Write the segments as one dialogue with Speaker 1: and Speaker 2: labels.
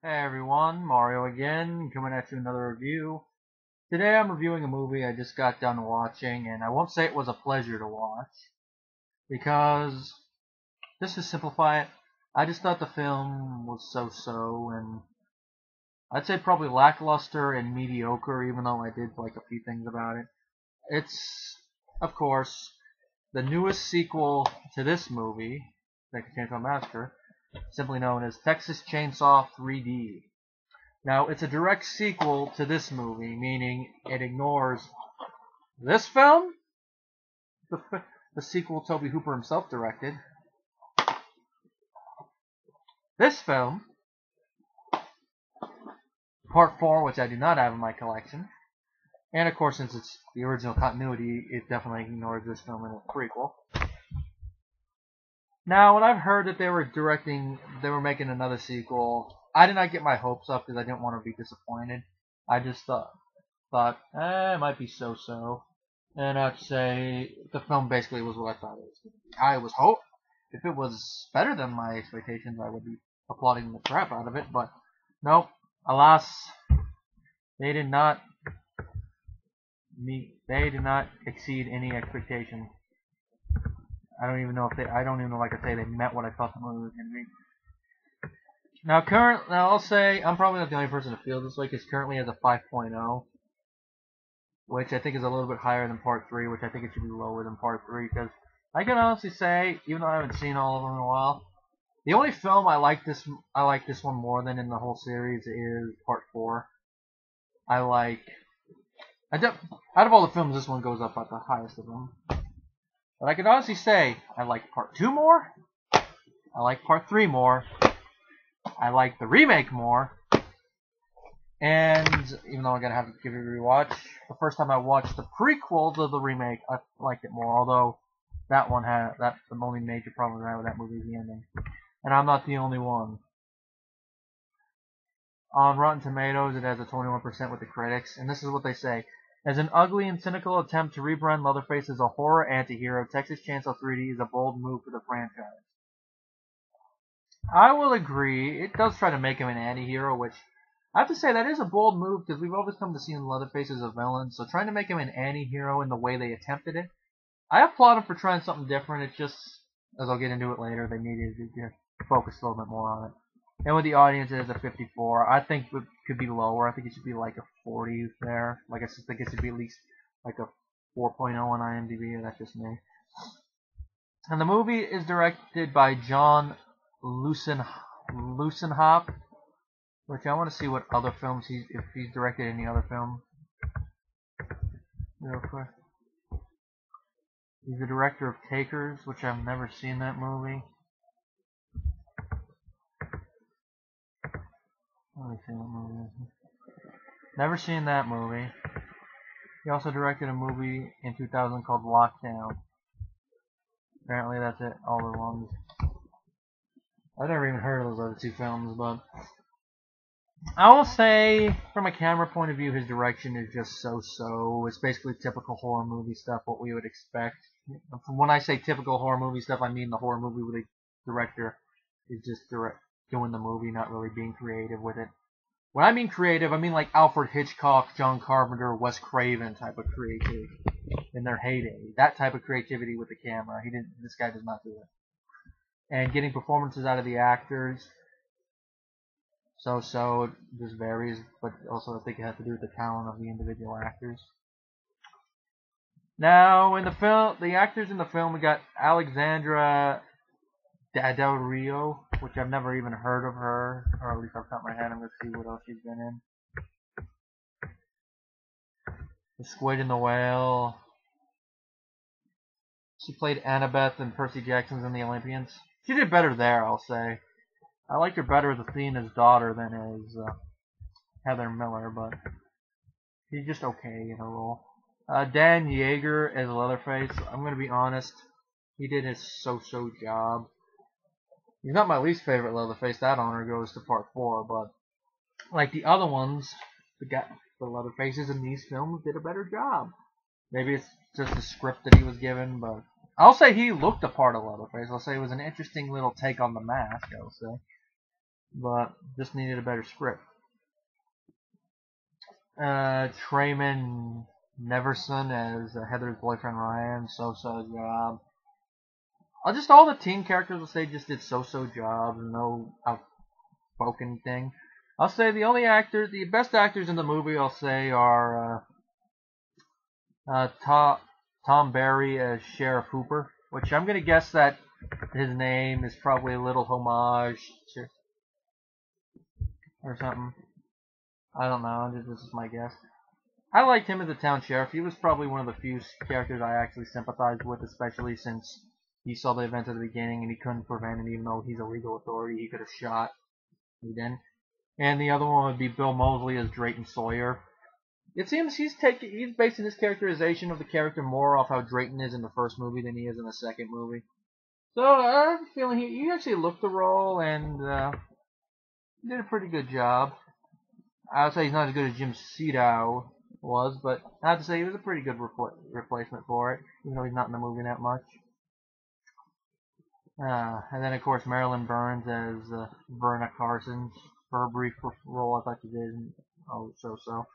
Speaker 1: Hey everyone, Mario again, coming at you another review. Today I'm reviewing a movie I just got done watching, and I won't say it was a pleasure to watch, because, just to simplify it, I just thought the film was so-so, and I'd say probably lackluster and mediocre, even though I did like a few things about it. It's, of course, the newest sequel to this movie, Texas Chainsaw Massacre, simply known as Texas Chainsaw 3D. Now, it's a direct sequel to this movie, meaning it ignores this film, the sequel Toby Hooper himself directed, this film, Part 4, which I do not have in my collection, and of course, since it's the original continuity, it definitely ignores this film and its prequel. Now, when I've heard that they were making another sequel, I did not get my hopes up because I didn't want to be disappointed. I just thought, it might be so-so. And I'd say the film basically was what I thought it was going to be. I was hoping if it was better than my expectations, I would be applauding the crap out of it. But nope, alas, they did not exceed any expectation. I don't even know, like I say, they met what I thought the movie was going to be. Now I'll say, I'm probably not the only person to feel this way, because currently has a 5.0, which I think is a little bit higher than Part 3, which I think it should be lower than Part 3, because I can honestly say, even though I haven't seen all of them in a while, the only film I like this one more than in the whole series is Part 4. Out of all the films, this one goes up at the highest of them. But I can honestly say, I like Part 2 more, I like Part 3 more, I like the remake more, and even though I'm going to have to give it a rewatch, the first time I watched the prequel to the remake, I liked it more, although that's the only major problem I have with that movie is the ending. And I'm not the only one. On Rotten Tomatoes, it has a 21% with the critics, and this is what they say. As an ugly and cynical attempt to rebrand Leatherface as a horror antihero, Texas Chainsaw 3D is a bold move for the franchise. I will agree, it does try to make him an antihero, which I have to say that is a bold move because we've always come to see Leatherface as a villain, so trying to make him an antihero in the way they attempted it, I applaud him for trying something different. It's just, as I'll get into it later, they needed to focus a little bit more on it. And with the audience, it is a 54. I think it could be lower. I think it should be like a 40 there. Like I think it should be at least like a 4.0 on IMDb. That's just me. And the movie is directed by John Luessenhop, which I want to see what other films if he's directed any other film. Real quick. He's the director of Takers, which I've never seen that movie. Let me see what movie is it. Never seen that movie. He also directed a movie in 2000 called Lockdown. Apparently that's it, all the ones. I've never even heard of those other two films, but I will say, from a camera point of view, his direction is just so-so. It's basically typical horror movie stuff, what we would expect. When I say typical horror movie stuff, I mean the horror movie where the director is just doing the movie, not really being creative with it. When I mean creative, I mean like Alfred Hitchcock, John Carpenter, Wes Craven type of creativity in their heyday. That type of creativity with the camera. This guy does not do it. And getting performances out of the actors, so it just varies, but also I think it has to do with the talent of the individual actors. Now, in the film, the actors in the film, we got Alexandra Daddario, which I've never even heard of her, or at least off the top of my head. I'm going to see what else she's been in. The Squid and the Whale. She played Annabeth in Percy Jackson's and the Olympians. She did better there, I'll say. I liked her better as Athena's daughter than as Heather Miller, but she's just okay in her role. Dan Yeager as Leatherface. I'm going to be honest. He did his so-so job. He's not my least favorite Leatherface. That honor goes to Part 4, but like the other ones, the Leatherfaces in these films did a better job. Maybe it's just the script that he was given, but I'll say he looked the part of Leatherface. I'll say it was an interesting little take on the mask, I'll say. but just needed a better script. Tremaine Neverson as Heather's boyfriend Ryan, so-so job. Just all the teen characters will say just did so-so jobs, no outspoken thing. I'll say the best actors in the movie, I'll say, are Thom Barry as Sheriff Hooper, which I'm gonna guess that his name is probably a little homage to or something. I don't know. This is my guess. I liked him as a town sheriff. He was probably one of the few characters I actually sympathized with, especially since he saw the events at the beginning and he couldn't prevent it, even though he's a legal authority. He could have shot. He didn't. And the other one would be Bill Moseley as Drayton Sawyer. It seems he's basing his characterization of the character more off how Drayton is in the first movie than he is in the second movie. So I have a feeling he actually looked the role and did a pretty good job. I would say he's not as good as Jim Siedow was, but I have to say he was a pretty good replacement for it, even though he's not in the movie that much. And then, of course, Marilyn Burns as Verna Carson. For her brief role, I thought she did. Oh, so.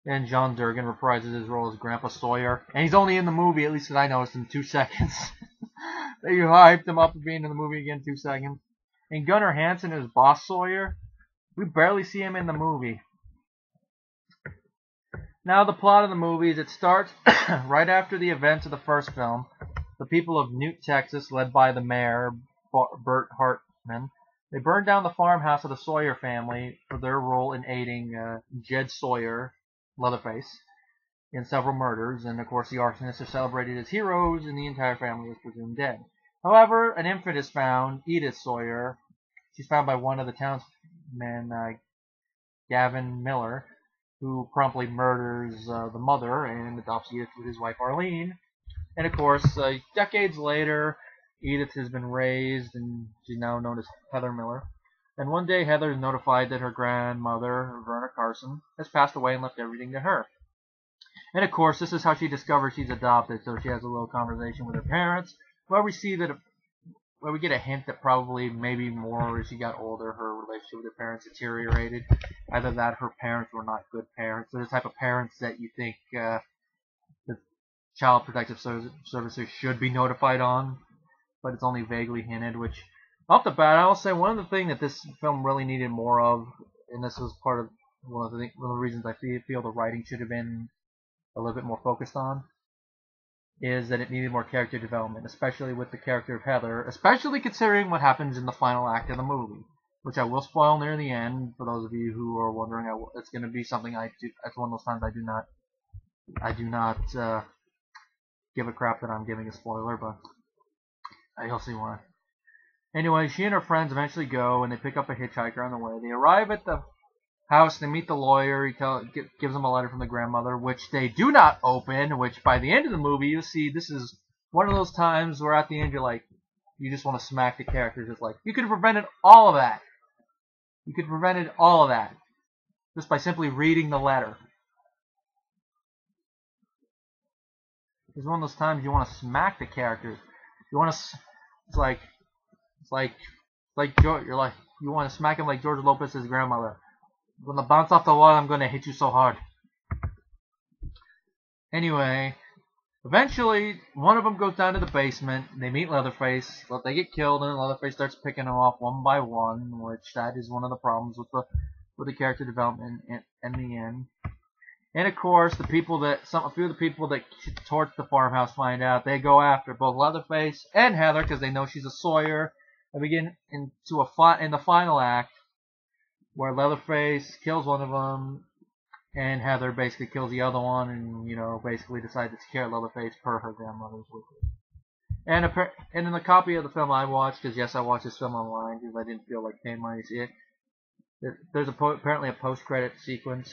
Speaker 1: And John Durgan reprises his role as Grandpa Sawyer. And he's only in the movie, at least that I noticed, in 2 seconds. They hyped him up for being in the movie again 2 seconds. And Gunnar Hansen as Boss Sawyer. We barely see him in the movie. Now, the plot of the movie is it starts right after the events of the first film. The people of Newt, Texas, led by the mayor, Bert Hartman, they burned down the farmhouse of the Sawyer family for their role in aiding Jed Sawyer, Leatherface, in several murders. And, of course, the arsonists are celebrated as heroes, and the entire family is presumed dead. However, an infant is found, Edith Sawyer. She's found by one of the townsmen, Gavin Miller, who promptly murders the mother and adopts Edith with his wife Arlene. And of course, decades later, Edith has been raised and she's now known as Heather Miller. And one day Heather is notified that her grandmother, Verna Carson, has passed away and left everything to her. And of course, this is how she discovers she's adopted, so she has a little conversation with her parents, where we get a hint that probably maybe more as she got older, her relationship with her parents deteriorated. Either that, her parents were not good parents. They're the type of parents that you think the Child Protective Services should be notified on, but it's only vaguely hinted, which, off the bat, I'll say one of the things that this film really needed more of, and this was part of one of the reasons I feel the writing should have been a little bit more focused on, is that it needed more character development, especially with the character of Heather, especially considering what happens in the final act of the movie, which I will spoil near the end for those of you who are wondering. It's going to be something I do. It's one of those times I do not give a crap that I'm giving a spoiler, but you'll see why. Anyway, she and her friends eventually go, and they pick up a hitchhiker on the way. They arrive at the house, they meet the lawyer, he gives them a letter from the grandmother, which they do not open, which by the end of the movie, you see, this is one of those times where at the end you're like, you just want to smack the characters. It's like, you could have prevented all of that. You could have prevented all of that just by simply reading the letter. It's one of those times you want to smack the characters. You want to, it's like George, you want to smack him like George Lopez's grandmother. I'm going to bounce off the wall, I'm going to hit you so hard. Anyway, eventually, one of them goes down to the basement, they meet Leatherface, but they get killed, and Leatherface starts picking them off one by one, which that is one of the problems with the character development in the end. And of course, a few of the people that torched the farmhouse find out. They go after both Leatherface and Heather because they know she's a Sawyer. And begin in the final act where Leatherface kills one of them and Heather basically kills the other one, and basically decides to care Leatherface per her grandmother's wishes. And in the copy of the film I watched, because yes, I watched this film online because I didn't feel like paying money to see it. There's apparently a post-credit sequence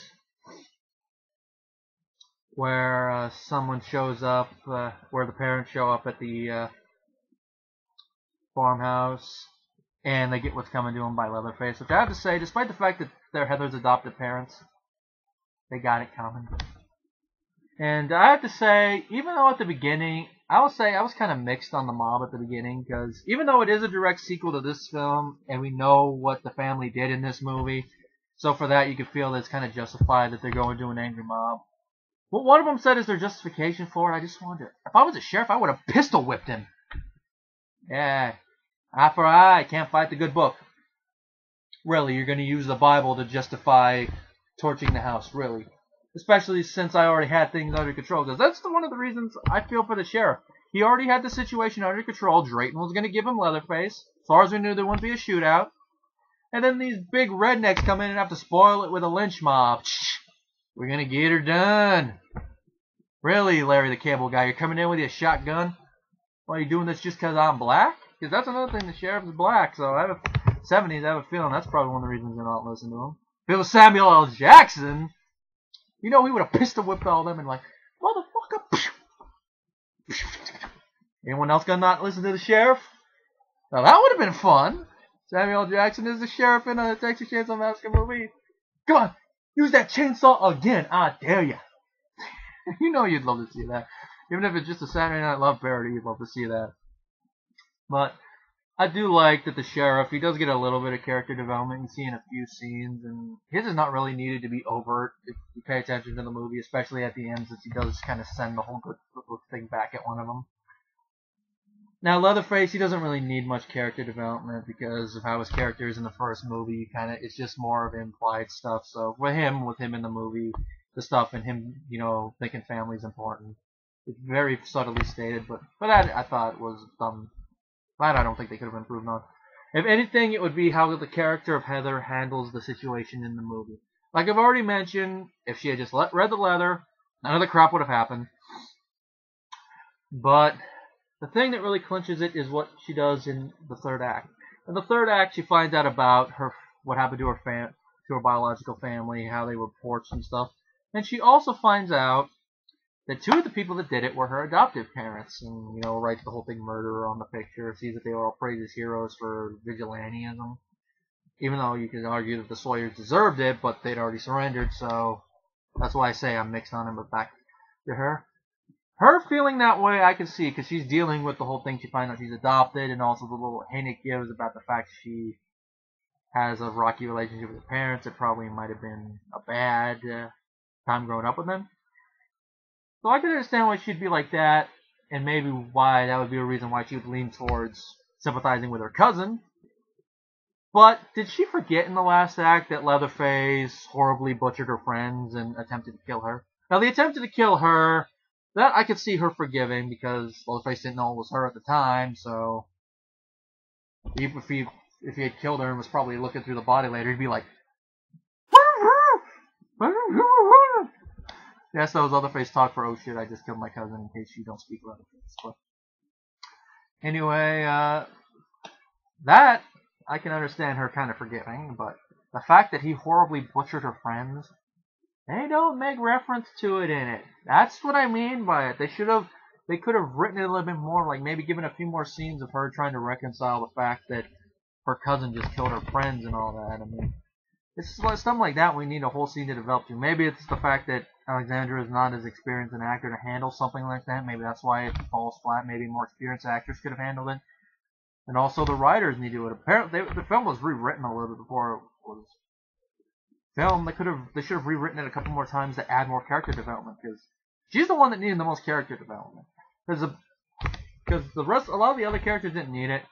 Speaker 1: where someone shows up, where the parents show up at the farmhouse, and they get what's coming to them by Leatherface, which I have to say, despite the fact that they're Heather's adopted parents, they got it coming. And I have to say, even though at the beginning I will say I was kind of mixed on the mob at the beginning, because even though it is a direct sequel to this film, and we know what the family did in this movie, so for that you could feel that it's kind of justified that they're going to an angry mob. What one of them said is their justification for it, I just wonder, if I was a sheriff, I would have pistol whipped him. Yeah, eye for eye, can't fight the good book. Really, you're going to use the Bible to justify torching the house, really? Especially since I already had things under control. Because that's one of the reasons I feel for the sheriff. He already had the situation under control. Drayton was going to give him Leatherface. As far as we knew, there wouldn't be a shootout. And then these big rednecks come in and have to spoil it with a lynch mob. We're going to get her done. Really, Larry the Cable Guy, you're coming in with your shotgun? Why are you doing this just because I'm black? Because that's another thing, the sheriff is black. So I have 70s, I have a feeling that's probably one of the reasons they're not listening to him. If it was Samuel L. Jackson, you know, he would have pistol whipped all them and like, motherfucker. Anyone else gonna not listen to the sheriff? Now that would have been fun. Samuel L. Jackson is the sheriff in a Texas Chainsaw Massacre movie. Come on, use that chainsaw again. I dare you. You know you'd love to see that. Even if it's just a Saturday Night Live parody, you'd love to see that. But I do like that the sheriff, he does get a little bit of character development. You see in a few scenes, and his is not really needed to be overt if you pay attention to the movie, especially at the end, since he does kind of send the whole good thing back at one of them. Now, Leatherface, he doesn't really need much character development because of how his character is in the first movie. It's just more of implied stuff. So with him in the movie, the stuff and him, you know, thinking family's important, it's very subtly stated. But that I thought was dumb. That I don't think they could have improved on. If anything, it would be how the character of Heather handles the situation in the movie. Like I've already mentioned, if she had just read the letter, none of the crap would have happened. But the thing that really clinches it is what she does in the third act. In the third act, she finds out about what happened to her biological family, how they were porched and stuff. And she also finds out that two of the people that did it were her adoptive parents, and, you know, writes the whole thing murderer on the picture, sees that they were all praised as heroes for vigilantism, even though you could argue that the Sawyers deserved it, but they'd already surrendered, so that's why I say I'm mixed on him. But back to her. Her feeling that way I can see, because she's dealing with the whole thing. She finds out she's adopted, and also the little hint it gives about the fact she has a rocky relationship with her parents. It probably might have been a bad time growing up with them. So I can understand why she'd be like that, and maybe why that would be a reason why she would lean towards sympathizing with her cousin. But did she forget in the last act that Leatherface horribly butchered her friends and attempted to kill her? Now, the attempted to kill her, that I could see her forgiving, because Leatherface didn't know it was her at the time, so even if he had killed her and was probably looking through the body later, he'd be like, yes, that was Leatherface talk for, oh shit, I just killed my cousin, in case you don't speak Leatherface. But anyway, that I can understand her kind of forgiving, but the fact that he horribly butchered her friends, they don't make reference to it in it. That's what I mean by it. They could have written it a little bit more, like maybe given a few more scenes of her trying to reconcile the fact that her cousin just killed her friends and all that. I mean, it's something like that we need a whole scene to develop to. Maybe it's the fact that Alexandra is not as experienced an actor to handle something like that. Maybe that's why it falls flat. Maybe a more experienced actress could have handled it. And also the writers need to do it. Apparently, the film was rewritten a little bit before it was filmed. They should have rewritten it a couple more times to add more character development, because she's the one that needed the most character development. Because a lot of the other characters didn't need it.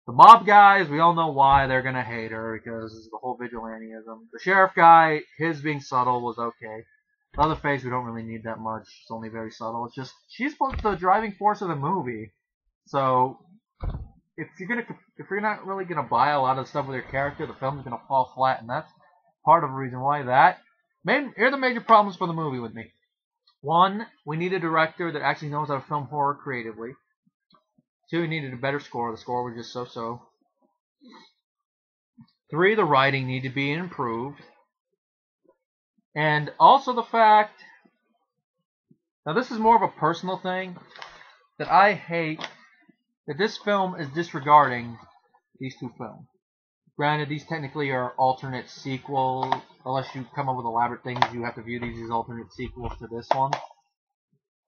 Speaker 1: The mob guys, we all know why they're gonna hate her, because of the whole vigilantism. The sheriff guy, his being subtle was okay. Leatherface, we don't really need that much. It's only very subtle. It's just she's the driving force of the movie. So if you're not really gonna buy a lot of stuff with your character, the film's gonna fall flat, and that's part of the reason why that. Here are the major problems for the movie with me. 1, we need a director that actually knows how to film horror creatively. 2, we needed a better score. The score was just so-so. 3, the writing needed to be improved. And also the fact, now this is more of a personal thing, that I hate that this film is disregarding these two films. Granted, these technically are alternate sequels. Unless you come up with elaborate things, you have to view these as alternate sequels to this one.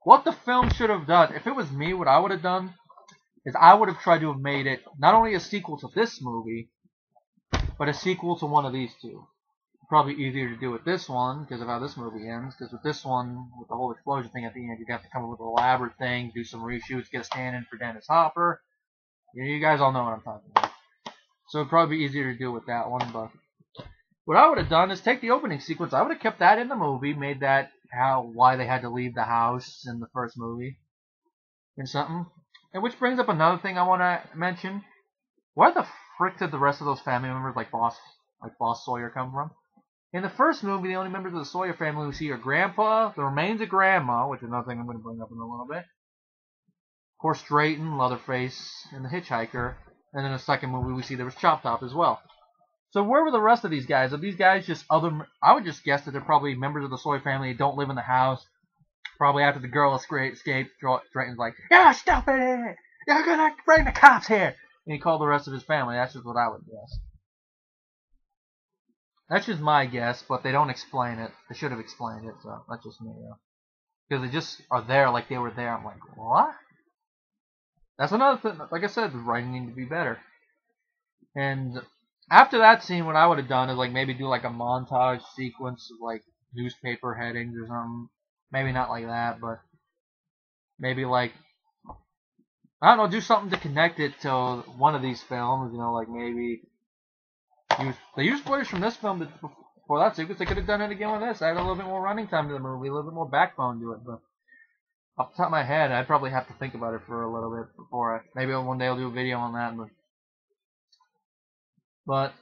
Speaker 1: what the film should have done, if it was me, what I would have done is I would have tried to have made it not only a sequel to this movie, but a sequel to one of these two. Probably easier to do with this one because of how this movie ends. Because with this one, with the whole explosion thing at the end, you have to come up with an elaborate thing, do some reshoots, get a stand-in for Dennis Hopper. You guys all know what I'm talking about. So it'd probably be easier to do with that one. But what I would have done is take the opening sequence. I would have kept that in the movie, made that why they had to leave the house in the first movie, and something. And which brings up another thing I want to mention. Where the frick did the rest of those family members, like Boss Sawyer, come from? In the first movie, the only members of the Sawyer family we see are Grandpa, the remains of Grandma, which is another thing I'm going to bring up in a little bit. Of course, Drayton, Leatherface, and the Hitchhiker. And in the second movie, we see there was Chop Top as well. So where were the rest of these guys? Are these guys just other... I would just guess that they're probably members of the Soy family that don't live in the house. Probably after the girl escaped, Drayton's like, "Yeah, stop it! You're going to bring the cops here!" And he called the rest of his family. That's just what I would guess. That's just my guess, but they don't explain it. They should have explained it, so that's just me, though. Because they just are there like they were there. I'm like, what? That's another thing. Like I said, the writing needed to be better. And after that scene, what I would have done is like maybe do like a montage sequence of like newspaper headings or something. Maybe not like that, but maybe like, I don't know, do something to connect it to one of these films. You know, like maybe they used footage from this film for that sequence. They could have done it again with this. Add a little bit more running time to the movie, a little bit more backbone to it. But off the top of my head, I'd probably have to think about it for a little bit before maybe one day I'll do a video on that. But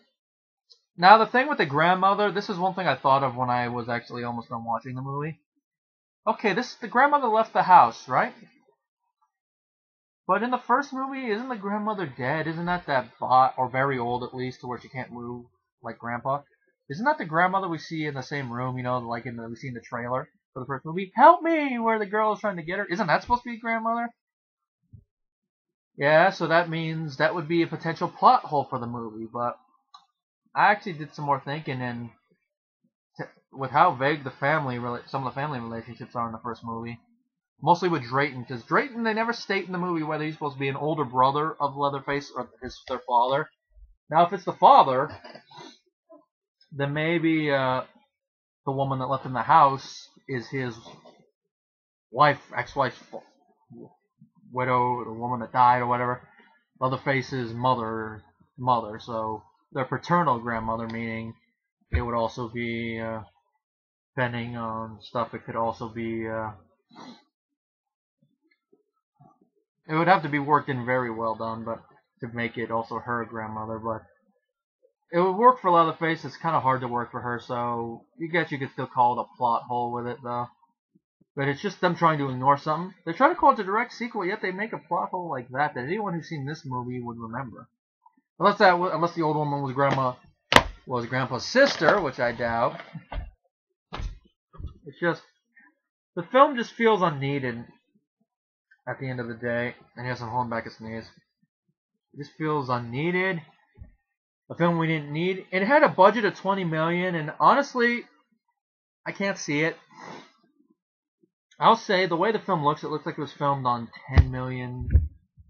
Speaker 1: now the thing with the grandmother, this is one thing I thought of when I was actually almost done watching the movie. Okay, the grandmother left the house, right? But in the first movie, isn't the grandmother dead? Isn't that bot, or very old at least, to where she can't move like Grandpa? Isn't that the grandmother we see in the same room, you know, like we see in the trailer for the first movie? Help me! Where the girl is trying to get her. Isn't that supposed to be grandmother? Yeah, so that means that would be a potential plot hole for the movie. But I actually did some more thinking, and with how vague some of the family relationships are in the first movie. Mostly with Drayton, because Drayton, they never state in the movie whether he's supposed to be an older brother of Leatherface or their father. Now, if it's the father, then maybe the woman that left in the house is his wife, ex-wife, widow, the woman that died or whatever. Leatherface's mother. So their paternal grandmother, meaning it would also be, depending on stuff, it could also be... It would have to be worked in very well done, but to make it also her grandmother. But it would work for Leatherface. It's kind of hard to work for her, so you could still call it a plot hole with it, though. But it's just them trying to ignore something. They try to call it a direct sequel, yet they make a plot hole like that anyone who's seen this movie would remember. Unless the old woman was Grandpa's sister, which I doubt. It's just the film just feels unneeded. At the end of the day, and yes, I'm holding back a sneeze. It just feels unneeded. A film we didn't need. It had a budget of $20 million, and honestly, I can't see it. I'll say the way the film looks, it looks like it was filmed on $10 million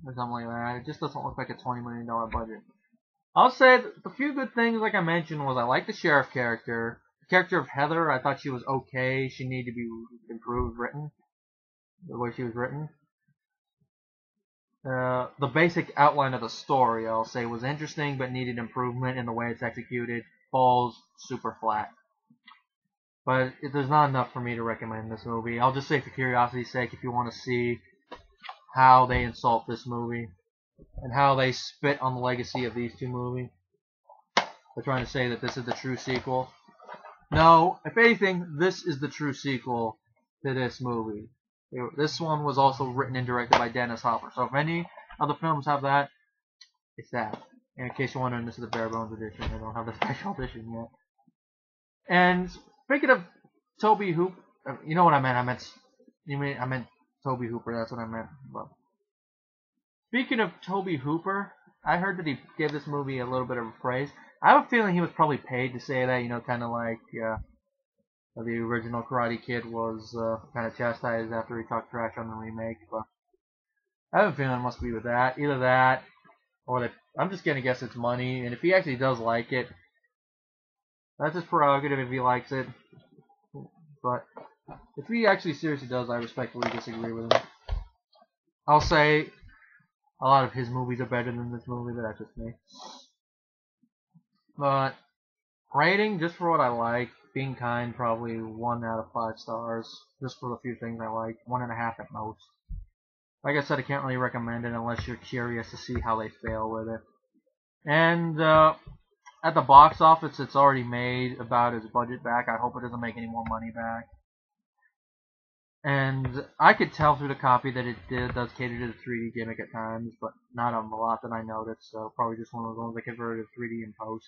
Speaker 1: or something like that. It just doesn't look like a $20 million budget. I'll say the few good things, like I mentioned, was I like the sheriff character. The character of Heather, I thought she was okay. She needed to be improved, the way she was written. The basic outline of the story, I'll say, was interesting but needed improvement in the way it's executed. Falls super flat. But there's not enough for me to recommend this movie. I'll just say for curiosity's sake, if you want to see how they insult this movie and how they spit on the legacy of these two movies, they're trying to say that this is the true sequel. No, if anything, this is the true sequel to this movie. This one was also written and directed by Dennis Hopper. So if any other films have that, it's that. And in case you're wondering, this is the bare bones edition. They don't have the special edition yet. And speaking of Toby Hooper, you know what I meant? I meant Toby Hooper. That's what I meant. But speaking of Toby Hooper, I heard that he gave this movie a little bit of a praise. I have a feeling he was probably paid to say that. You know, kind of like The original Karate Kid was kind of chastised after he talked trash on the remake, but I have a feeling it must be with that. Either that, or I'm just gonna guess it's money, and if he actually does like it, that's his prerogative if he likes it. But if he actually seriously does, I respectfully disagree with him. I'll say a lot of his movies are better than this movie, but that's just me. But rating, just for what I like, Being Kind, probably 1 out of 5 stars, just for the few things I like, 1.5 at most. Like I said, I can't really recommend it unless you're curious to see how they fail with it. And at the box office, it's already made about its budget back. I hope it doesn't make any more money back. And I could tell through the copy that it does cater to the 3D gimmick at times, but not a lot that I noticed. So probably just one of those ones that converted to 3D in post.